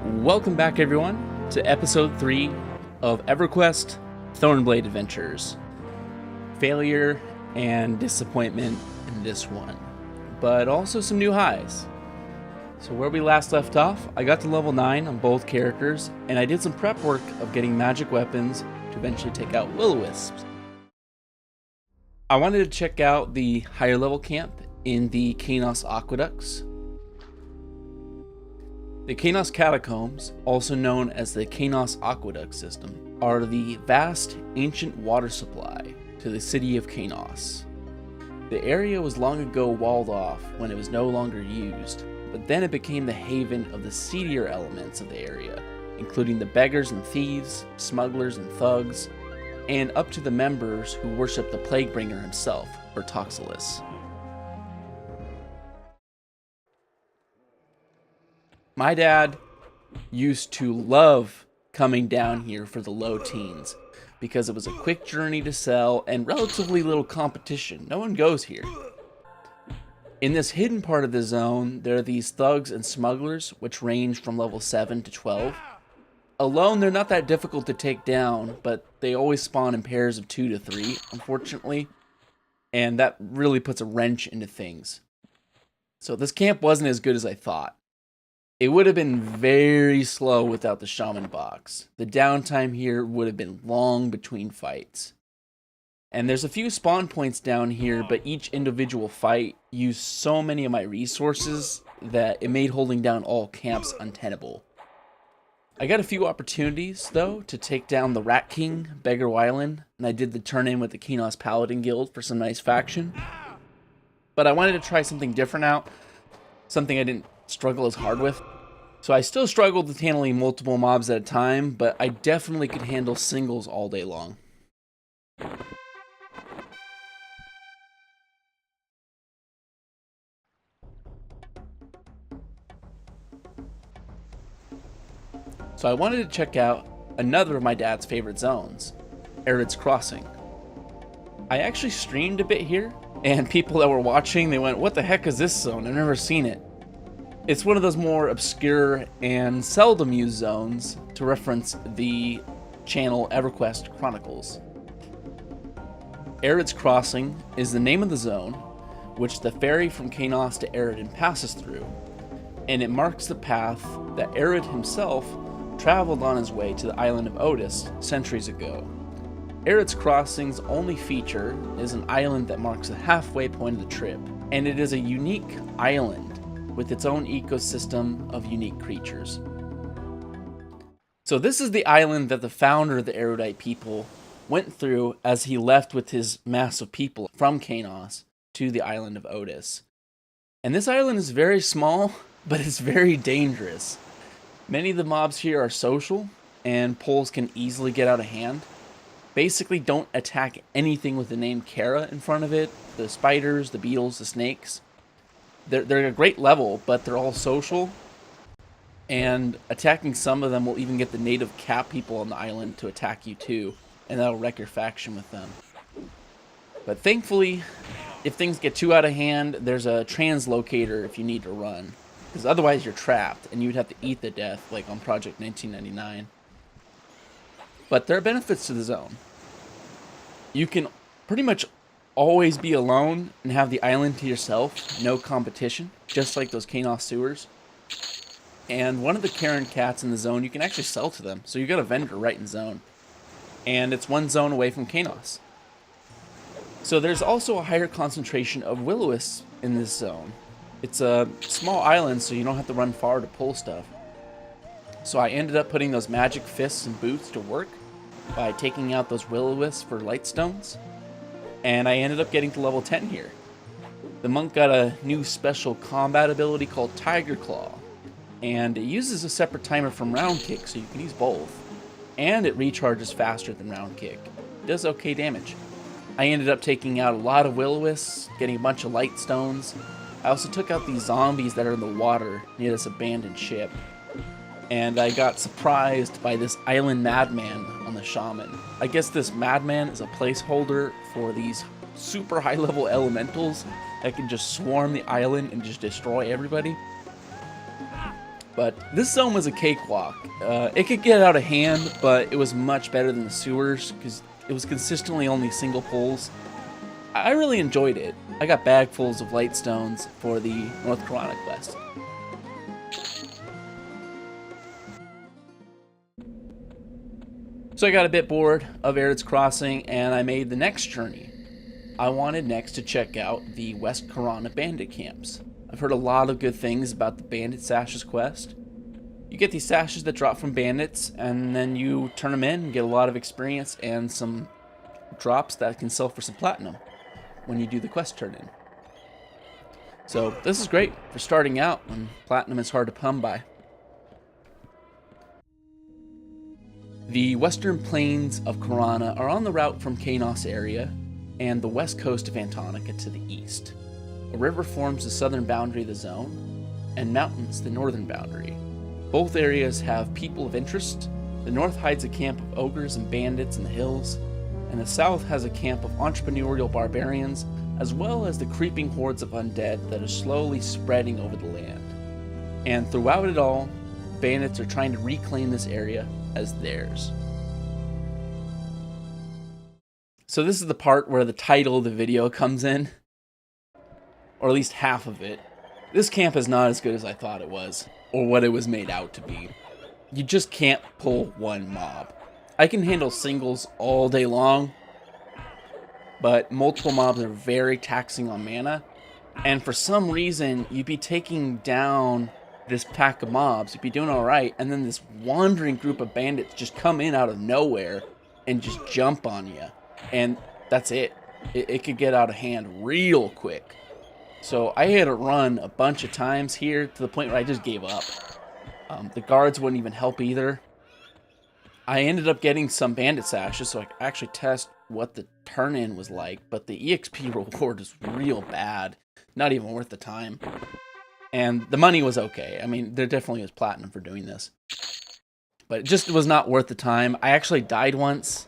Welcome back, everyone, to episode 3 of EverQuest Thornblade Adventures. Failure and disappointment in this one, but also some new highs. So where we last left off, I got to level 9 on both characters, and I did some prep work of getting magic weapons to eventually take out will-o-wisps. I wanted to check out the higher level camp in the Qeynos aqueducts. The Qeynos Catacombs, also known as the Qeynos Aqueduct System, are the vast ancient water supply to the city of Qeynos. The area was long ago walled off when it was no longer used, but then it became the haven of the seedier elements of the area, including the beggars and thieves, smugglers and thugs, and up to the members who worship the Plaguebringer himself, Bertoxilus. My dad used to love coming down here for the low teens because it was a quick journey to sell and relatively little competition. No one goes here. In this hidden part of the zone, there are these thugs and smugglers, which range from level 7 to 12. Alone, they're not that difficult to take down, but they always spawn in pairs of 2 to 3, unfortunately, and that really puts a wrench into things. So this camp wasn't as good as I thought. It would have been very slow without the shaman box. The downtime here would have been long between fights. And there's a few spawn points down here, but each individual fight used so many of my resources that it made holding down all camps untenable. I got a few opportunities, though, to take down the Rat King, Beggar Wyland, and I did the turn-in with the Qeynos Paladin Guild for some nice faction. But I wanted to try something different out, something I didn't struggle as hard with. So I still struggled with handling multiple mobs at a time, but I definitely could handle singles all day long. So I wanted to check out another of my dad's favorite zones, Arid's Crossing. I actually streamed a bit here, and people that were watching, they went, "What the heck is this zone? I've never seen it." It's one of those more obscure and seldom used zones to reference the channel EverQuest Chronicles. Arid's Crossing is the name of the zone, which the ferry from Qeynos to Arid passes through, and it marks the path that Arid himself traveled on his way to the island of Otis centuries ago. Arid's Crossing's only feature is an island that marks the halfway point of the trip, and it is a unique island with its own ecosystem of unique creatures. So this is the island that the founder of the Erudite people went through as he left with his mass of people from Qeynos to the island of Otis. And this island is very small, but it's very dangerous. Many of the mobs here are social, and pulls can easily get out of hand. Basically, don't attack anything with the name Kara in front of it. The spiders, the beetles, the snakes. They're a great level, but they're all social. And attacking some of them will even get the native cat people on the island to attack you too. And that'll wreck your faction with them. But thankfully, if things get too out of hand, there's a translocator if you need to run. Because otherwise you're trapped, and you'd have to eat the death, like on Project 1999. But there are benefits to the zone. You can pretty much always be alone and have the island to yourself, no competition, just like those Qeynos Sewers. And one of the Karen cats in the zone, you can actually sell to them, so you got a vendor right in zone. And it's one zone away from Qeynos. So there's also a higher concentration of will-o-wisps in this zone. It's a small island, so you don't have to run far to pull stuff. So I ended up putting those magic fists and boots to work by taking out those will-o-wisps for lightstones. And I ended up getting to level 10 here. The monk got a new special combat ability called Tiger Claw, and it uses a separate timer from Round Kick, so you can use both. And it recharges faster than Round Kick. It does okay damage. I ended up taking out a lot of will-o-wisps, getting a bunch of lightstones. I also took out these zombies that are in the water near this abandoned ship. And I got surprised by this island madman on the shaman. I guess this madman is a placeholder for these super high level elementals that can just swarm the island and just destroy everybody. But this zone was a cakewalk. It could get out of hand, but it was much better than the sewers because it was consistently only single pulls. I really enjoyed it. I got bagfuls of lightstones for the North Korana quest. So I got a bit bored of Arid's Crossing, and I made the next journey. I wanted next to check out the West Karana Bandit camps. I've heard a lot of good things about the Bandit Sashes quest. You get these sashes that drop from bandits, and then you turn them in and get a lot of experience and some drops that can sell for some platinum when you do the quest turn in. So this is great for starting out when platinum is hard to come by. The western plains of Korana are on the route from Qeynos area and the west coast of Antonica to the east. A river forms the southern boundary of the zone, and mountains the northern boundary. Both areas have people of interest. The north hides a camp of ogres and bandits in the hills, and the south has a camp of entrepreneurial barbarians, as well as the creeping hordes of undead that are slowly spreading over the land. And throughout it all, bandits are trying to reclaim this area as theirs. So this is the part where the title of the video comes in, or at least half of it. This camp is not as good as I thought it was, or what it was made out to be. You just can't pull one mob. I can handle singles all day long, but multiple mobs are very taxing on mana, and for some reason, you'd be taking down this pack of mobs, you'd be doing alright, and then this wandering group of bandits just come in out of nowhere and just jump on you, and that's it. It could get out of hand real quick. So I had to run a bunch of times here to the point where I just gave up. The guards wouldn't even help either. I ended up getting some bandit sashes so I could actually test what the turn-in was like, but the EXP reward is real bad. Not even worth the time. And the money was okay. I mean, there definitely was platinum for doing this. But it just was not worth the time. I actually died once.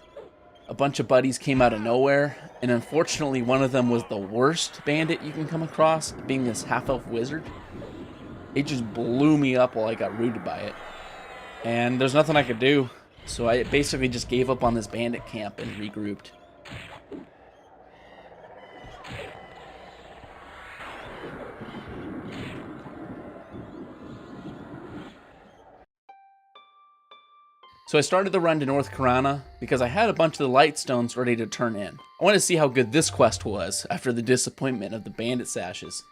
A bunch of buddies came out of nowhere, and unfortunately one of them was the worst bandit you can come across, being this half-elf wizard. It just blew me up while I got rooted by it. And there's nothing I could do, so I basically just gave up on this bandit camp and regrouped. So I started the run to North Korana because I had a bunch of the lightstones ready to turn in. I wanted to see how good this quest was after the disappointment of the bandit sashes.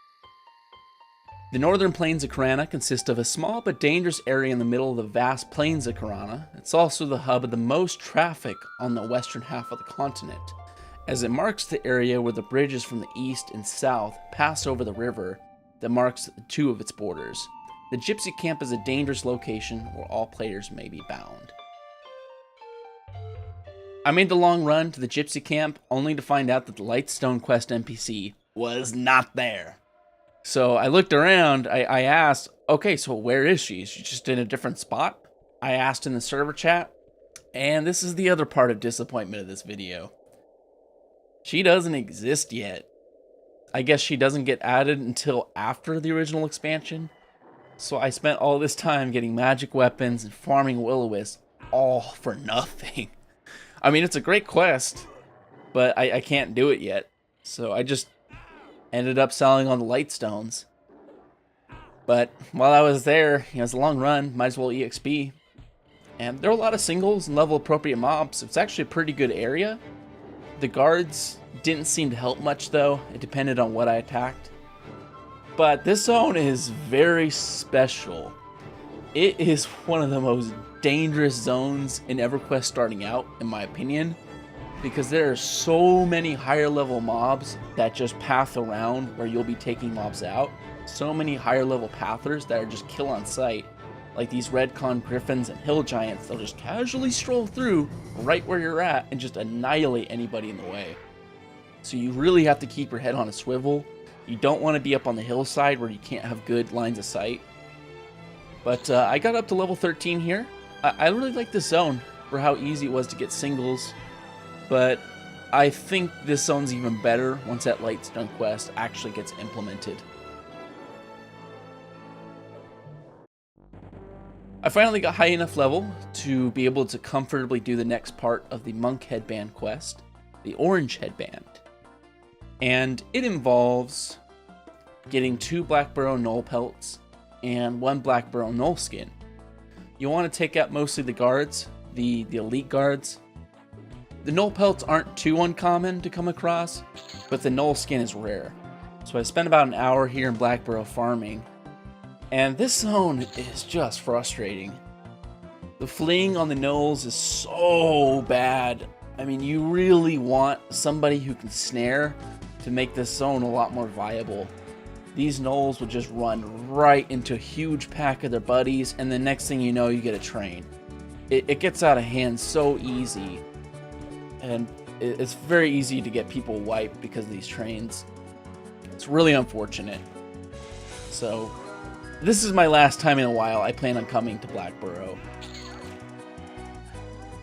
The northern plains of Korana consist of a small but dangerous area in the middle of the vast plains of Korana. It's also the hub of the most traffic on the western half of the continent, as it marks the area where the bridges from the east and south pass over the river that marks two of its borders. The Gypsy Camp is a dangerous location where all players may be bound. I made the long run to the Gypsy Camp only to find out that the Lightstone quest NPC was not there. So I looked around, I asked, okay, so where is she? Is she just in a different spot? I asked in the server chat, and this is the other part of disappointment of this video. She doesn't exist yet. I guess she doesn't get added until after the original expansion. So I spent all this time getting magic weapons and farming will-o-wisp, all for nothing. I mean, it's a great quest, but I can't do it yet. So I just ended up selling on the lightstones. But while I was there, you know, it's a long run, might as well EXP. And there are a lot of singles and level appropriate mobs. It's actually a pretty good area. The guards didn't seem to help much though. It depended on what I attacked. But this zone is very special. It is one of the most dangerous zones in EverQuest starting out, in my opinion, because there are so many higher level mobs that just path around where you'll be taking mobs out. So many higher level pathers that are just kill on sight, like these redcon griffins and hill giants. They'll just casually stroll through right where you're at and just annihilate anybody in the way. So you really have to keep your head on a swivel. You don't want to be up on the hillside where you can't have good lines of sight. But I got up to level 13 here. I really like this zone for how easy it was to get singles, but I think this zone's even better once that Lightstone quest actually gets implemented. I finally got high enough level to be able to comfortably do the next part of the Monk Headband quest, the Orange Headband. And it involves getting 2 Black Burrow Null pelts and 1 Black Burrow Null skin. You want to take out mostly the guards, the elite guards. The Null pelts aren't too uncommon to come across, but the Null skin is rare. So I spent about an hour here in Black Burrow farming, and this zone is just frustrating. The fleeing on the Nulls is so bad. I mean, you really want somebody who can snare to make this zone a lot more viable. These Nulls will just run right into a huge pack of their buddies, and the next thing you know, you get a train. It gets out of hand so easy, and it's very easy to get people wiped because of these trains. It's really unfortunate. So, this is my last time in a while I plan on coming to Black Burrow.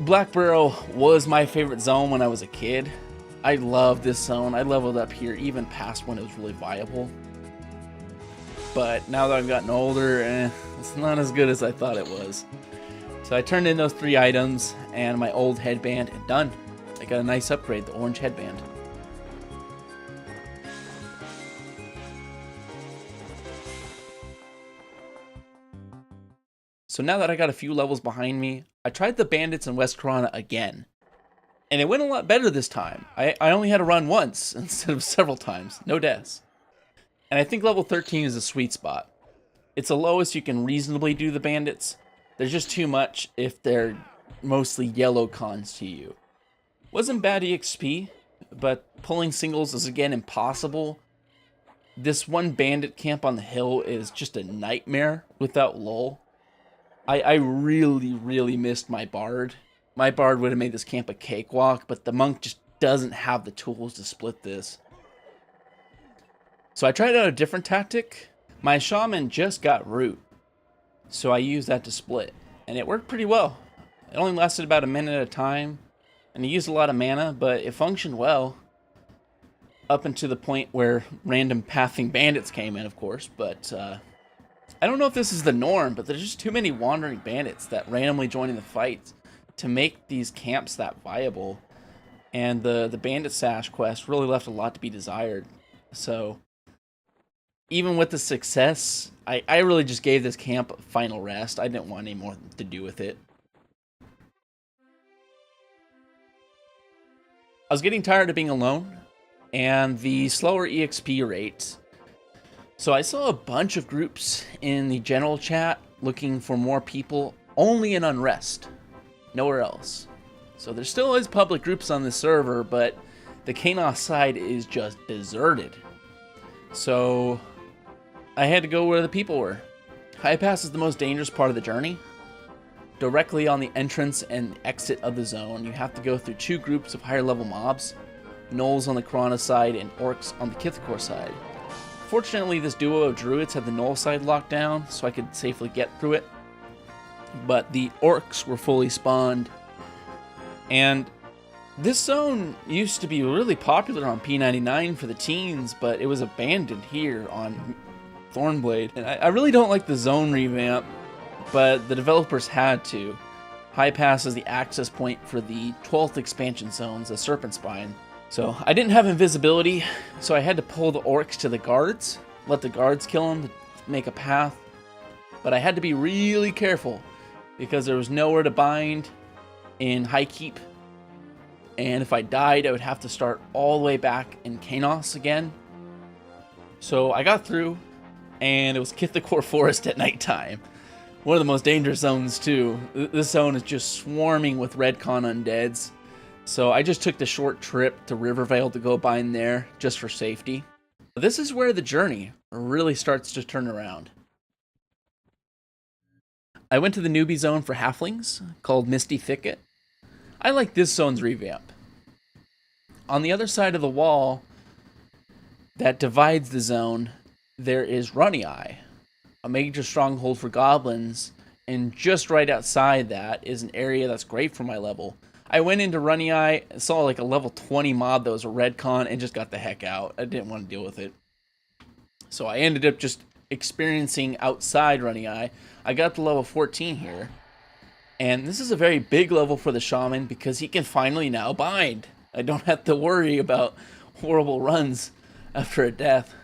Black Burrow was my favorite zone when I was a kid. I loved this zone. I leveled up here even past when it was really viable. But now that I've gotten older, it's not as good as I thought it was. So I turned in those 3 items and my old headband, and done. I got a nice upgrade, the orange headband. So now that I got a few levels behind me, I tried the bandits in West Korana again. And it went a lot better this time. I only had to run once instead of several times. No deaths. And I think level 13 is a sweet spot. It's the lowest you can reasonably do the bandits. There's just too much if they're mostly yellow cons to you. Wasn't bad EXP, but pulling singles is again impossible. This one bandit camp on the hill is just a nightmare without lull. I really missed my bard. My bard would have made this camp a cakewalk, but the monk just doesn't have the tools to split this. So I tried out a different tactic. My shaman just got root, so I used that to split, and it worked pretty well. It only lasted about a minute at a time, and it used a lot of mana, but it functioned well. Up until the point where random pathing bandits came in, of course, but I don't know if this is the norm, but there's just too many wandering bandits that randomly join in the fights to make these camps that viable. And the bandit sash quest really left a lot to be desired. So even with the success, I really just gave this camp a final rest. I didn't want any more to do with it. I was getting tired of being alone and the slower EXP rate. So I saw a bunch of groups in the general chat looking for more people only in Unrest, nowhere else. So there still is public groups on this server, but the Qeynos side is just deserted. So I had to go where the people were. Highpass is the most dangerous part of the journey. Directly on the entrance and exit of the zone, you have to go through 2 groups of higher level mobs, Gnolls on the Korana side and Orcs on the Kithkor side. Fortunately, this duo of druids had the Gnoll side locked down, so I could safely get through it. But the Orcs were fully spawned, and this zone used to be really popular on P99 for the teens, but it was abandoned here on Thornblade. And I really don't like the zone revamp, but the developers had to. Highpass is the access point for the 12th expansion zones, the Serpent Spine. So I didn't have invisibility, so I had to pull the Orcs to the guards, let the guards kill them to make a path. But I had to be really careful because there was nowhere to bind in High Keep. And if I died, I would have to start all the way back in Qeynos again. So I got through, and it was Kithkor Forest at nighttime. One of the most dangerous zones too. This zone is just swarming with Redcon undeads. So I just took the short trip to Rivervale to go bind there, just for safety. This is where the journey really starts to turn around. I went to the newbie zone for halflings, called Misty Thicket. I like this zone's revamp. On the other side of the wall that divides the zone, there is Runny Eye, a major stronghold for goblins, and just right outside that is an area that's great for my level. I went into Runny Eye, saw like a level 20 mob that was a redcon, and just got the heck out. I didn't want to deal with it. So I ended up just experiencing outside Runny Eye. I got to level 14 here. And this is a very big level for the shaman because he can finally now bind. I don't have to worry about horrible runs after a death.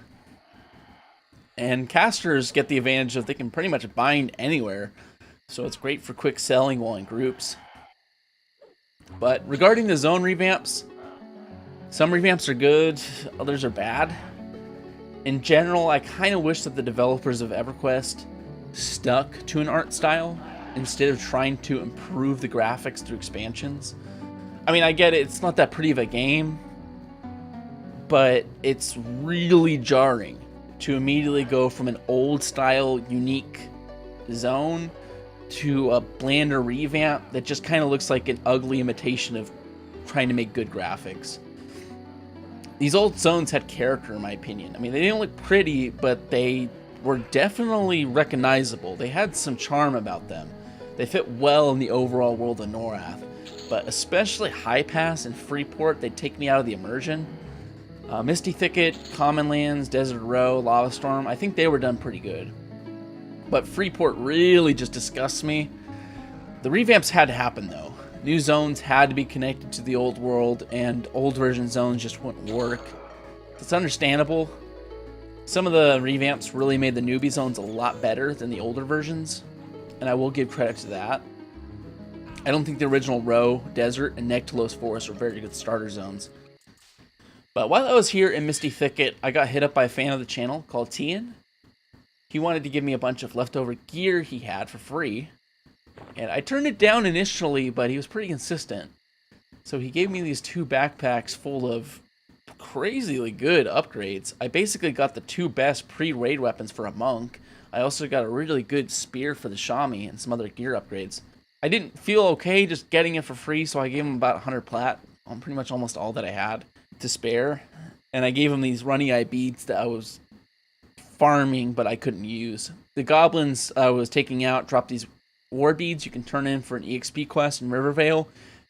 And casters get the advantage of they can pretty much bind anywhere. So it's great for quick selling while in groups. But regarding the zone revamps, some revamps are good, others are bad. In general, I kind of wish that the developers of EverQuest stuck to an art style instead of trying to improve the graphics through expansions. I mean, I get it, it's not that pretty of a game, but it's really jarring to immediately go from an old style, unique zone to a blander revamp that just kind of looks like an ugly imitation of trying to make good graphics. These old zones had character, in my opinion. I mean, they didn't look pretty, but they were definitely recognizable. They had some charm about them. They fit well in the overall world of Norath, but especially Highpass and Freeport, they take me out of the immersion. Misty Thicket, Common Lands, Desert Row, Lava Storm, I think they were done pretty good. But Freeport really just disgusts me. The revamps had to happen though. New zones had to be connected to the old world, and old version zones just wouldn't work. It's understandable. Some of the revamps really made the newbie zones a lot better than the older versions, and I will give credit to that. I don't think the original Row, Desert, and Nectalos Forest were very good starter zones. But while I was here in Misty Thicket, I got hit up by a fan of the channel called Tian. He wanted to give me a bunch of leftover gear he had for free, and I turned it down initially, but he was pretty consistent. So he gave me these 2 backpacks full of crazily good upgrades. I basically got the 2 best pre-raid weapons for a monk. I also got a really good spear for the Shami and some other gear upgrades. I didn't feel okay just getting it for free, so I gave him about 100 plat on pretty much almost all that I had to spare. And I gave him these runny eye beads that I was farming, but I couldn't use. The goblins I was taking out dropped these war beads you can turn in for an EXP quest in Rivervale,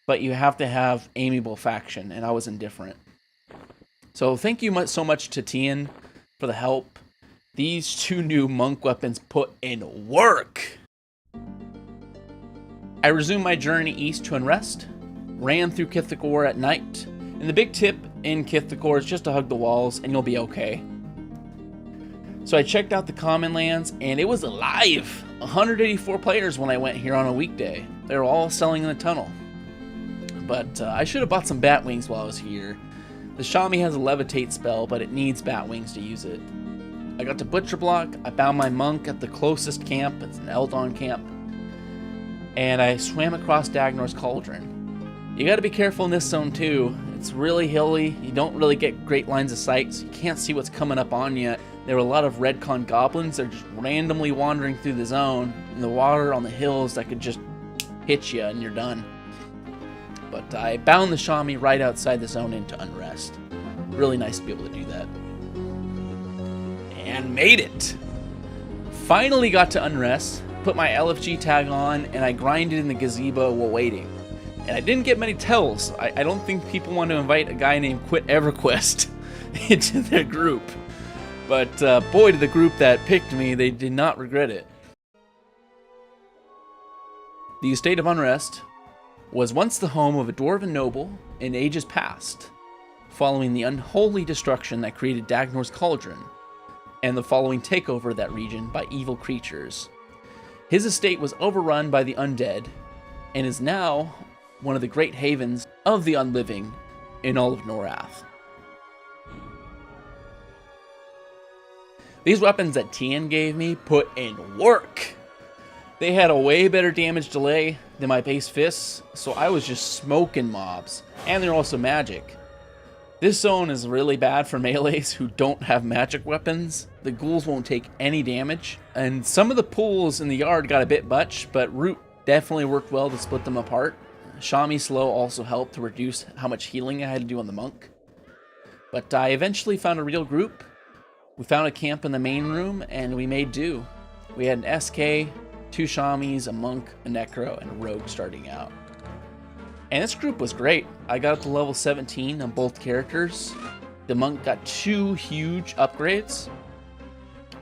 but you have to have amiable faction, and I was indifferent. So thank you so much to Tian for the help. These 2 new monk weapons put in work. I resumed my journey east to Unrest, ran through Kithagor at night, and the big tip in Kithagor is just to hug the walls and you'll be okay. So I checked out the Common Lands and it was alive! 184 players when I went here on a weekday. They were all selling in the tunnel. But I should have bought some bat wings while I was here. The Shami has a levitate spell, but it needs bat wings to use it. I got to Butcher Block, I found my monk at the closest camp, it's an Eldon camp, and I swam across Dagnor's Cauldron. You gotta be careful in this zone too. It's really hilly, you don't really get great lines of sight, so you can't see what's coming up on you. There were a lot of redcon goblins that are just randomly wandering through the zone, in the water on the hills that could just hit you and you're done. But I bound the Shami right outside the zone into Unrest. Really nice to be able to do that. And made it! Finally got to Unrest, put my LFG tag on, and I grinded in the gazebo while waiting. And I didn't get many tells. I don't think people want to invite a guy named Quit EverQuest into their group. But boy, did the group that picked me, they did not regret it. The Estate of Unrest was once the home of a dwarven noble in ages past, following the unholy destruction that created Dagnor's Cauldron, and the following takeover of that region by evil creatures. His estate was overrun by the undead, and is now one of the great havens of the unliving in all of Norath. These weapons that Tian gave me put in work! They had a way better damage delay than my base fists, so I was just smoking mobs. And they're also magic. This zone is really bad for melees who don't have magic weapons. The ghouls won't take any damage. And some of the pools in the yard got a bit much, but Root definitely worked well to split them apart. Shami Slow also helped to reduce how much healing I had to do on the monk. But I eventually found a real group. We found a camp in the main room, and we made do. We had an SK, 2 Shamis, a monk, a necro, and a rogue starting out. And this group was great. I got up to level 17 on both characters. The monk got 2 huge upgrades.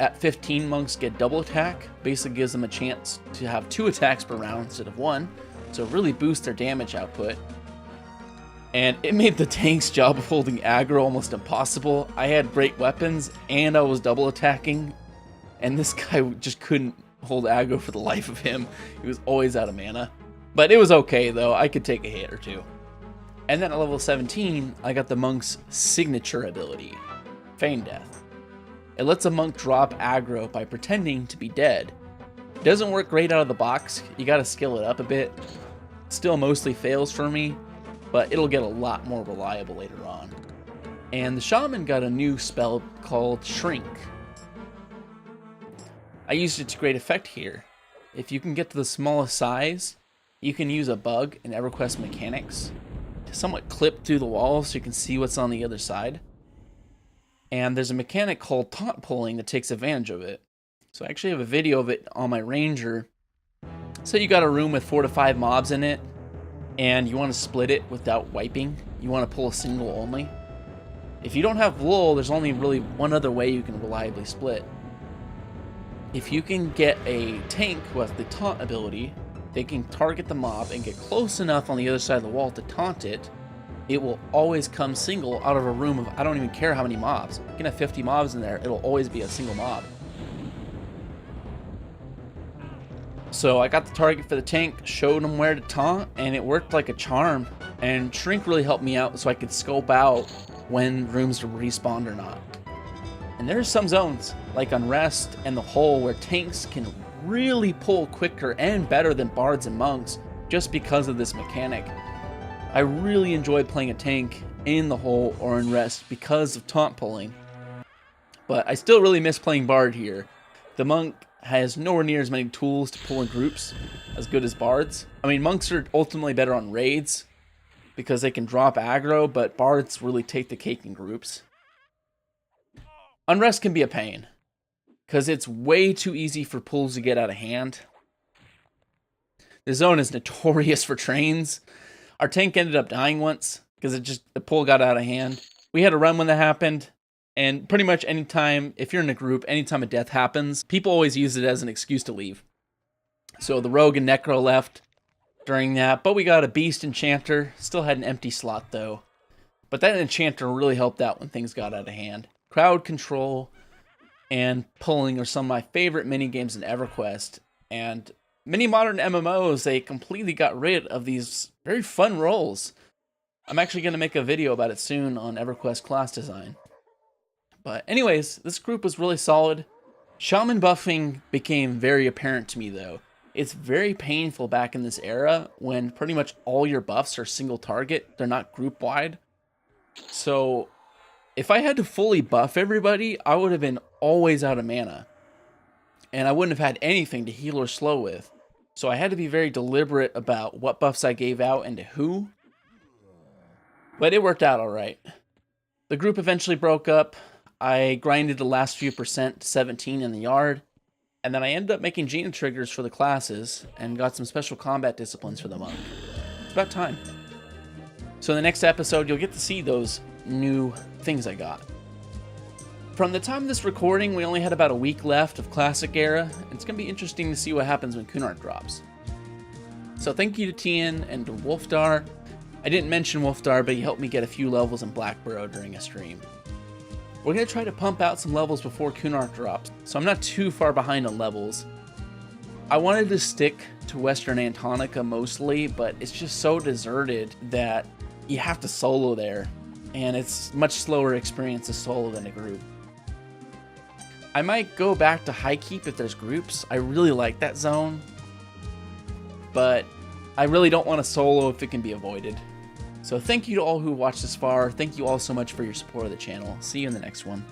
at 15, monks get double attack. Basically gives them a chance to have 2 attacks per round instead of 1. So it really boosts their damage output. And it made the tank's job of holding aggro almost impossible. I had great weapons and I was double attacking. And this guy just couldn't hold aggro for the life of him. He was always out of mana. But it was okay though, I could take a hit or 2. And then at level 17, I got the monk's signature ability, Feign Death. It lets a monk drop aggro by pretending to be dead. It doesn't work great out of the box, you gotta skill it up a bit. Still mostly fails for me, but it'll get a lot more reliable later on. And the shaman got a new spell called Shrink. I used it to great effect here. If you can get to the smallest size, you can use a bug in EverQuest mechanics to somewhat clip through the wall so you can see what's on the other side. And there's a mechanic called taunt pulling that takes advantage of it. So I actually have a video of it on my ranger. So you got a room with 4 to 5 mobs in it, and you want to split it without wiping. You want to pull a single only. If you don't have lull, there's only really one other way you can reliably split. If you can get a tank who has the taunt ability, they can target the mob and get close enough on the other side of the wall to taunt it. It will always come single out of a room of, I don't even care how many mobs. You can have 50 mobs in there, it'll always be a single mob. So I got the target for the tank, showed him where to taunt, and it worked like a charm. And Shrink really helped me out so I could scope out when rooms respawned or not. And there's some zones, like Unrest and the Hole, where tanks can really pull quicker and better than bards and monks just because of this mechanic. I really enjoyed playing a tank in the Hole or Unrest because of taunt pulling. But I still really miss playing bard here. The monk has nowhere near as many tools to pull in groups as good as bards. I mean, monks are ultimately better on raids because they can drop aggro, but bards really take the cake in groups. Unrest can be a pain because it's way too easy for pulls to get out of hand. The zone is notorious for trains. Our tank ended up dying once because the pull got out of hand. We had a run when that happened. And pretty much anytime, if you're in a group, anytime a death happens, people always use it as an excuse to leave. So the rogue and necro left during that, but we got a beast enchanter. Still had an empty slot though. But that enchanter really helped out when things got out of hand. Crowd control and pulling are some of my favorite mini games in EverQuest. And many modern MMOs, they completely got rid of these very fun roles. I'm actually going to make a video about it soon on EverQuest class design. But anyways, this group was really solid. Shaman buffing became very apparent to me though. It's very painful back in this era when pretty much all your buffs are single target. They're not group wide. So if I had to fully buff everybody, I would have been always out of mana. And I wouldn't have had anything to heal or slow with. So I had to be very deliberate about what buffs I gave out and to who. But it worked out alright. The group eventually broke up. I grinded the last few percent to 17 in the yard, and then I ended up making Gena triggers for the classes and got some special combat disciplines for the monk. It's about time. So in the next episode, you'll get to see those new things I got. From the time of this recording, we only had about a week left of Classic Era, and it's going to be interesting to see what happens when Kunark drops. So thank you to Tien and to Wolfdar. I didn't mention Wolfdar, but he helped me get a few levels in Black Burrow during a stream. We're going to try to pump out some levels before Kunark drops, so I'm not too far behind on levels. I wanted to stick to Western Antonica mostly, but it's just so deserted that you have to solo there, and it's much slower experience to solo than a group. I might go back to Highkeep if there's groups. I really like that zone, but I really don't want to solo if it can be avoided. So thank you to all who watched this far. Thank you all so much for your support of the channel. See you in the next one.